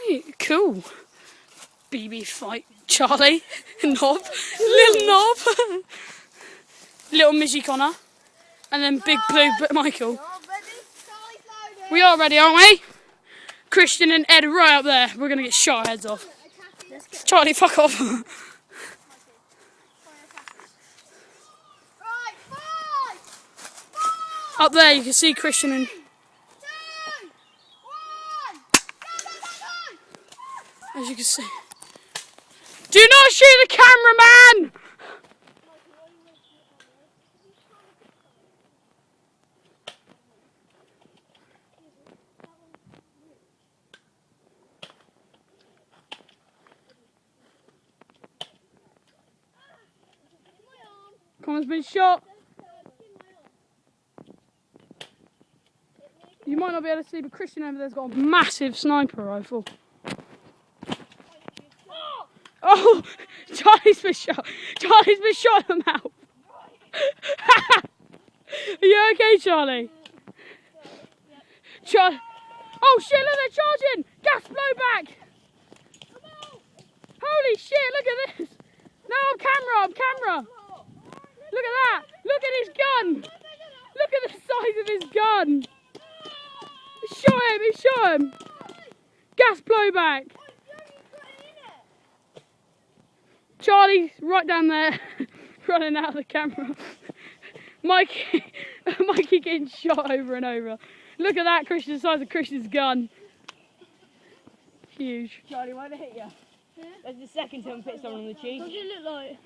Right, cool. BB fight. Charlie, Knob, little Knob, little Missy Connor, and then Big Blue Michael. We are ready, aren't we? Christian and Ed right up there. We're going to get shot our heads off. Charlie, fuck off. Up there you can see Christian and... As you can see. Do not shoot the cameraman! Connor's been shot. You might not be able to see, but Christian over there's got a massive sniper rifle. Oh, Charlie's been shot. Charlie's been shot in the mouth. Are you okay, Charlie? Oh shit, look, they're charging! Gas blowback! Holy shit, look at this! No, on camera! Look at that! Look at his gun! Look at the size of his gun! He shot him! Gas blowback! Charlie's right down there, running out of the camera. Mikey getting shot over and over. Look at that, Christian, the size of Christian's gun. Huge. Charlie, why did it hit you? Yeah. There's the second time I hit someone on the cheek. What does it look like?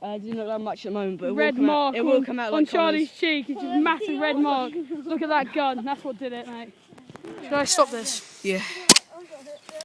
It doesn't look like much at the moment, but it will come out like on Charlie's cheek. It's just a massive red mark. Look at that gun. That's what did it, mate. Should I stop this? Yeah.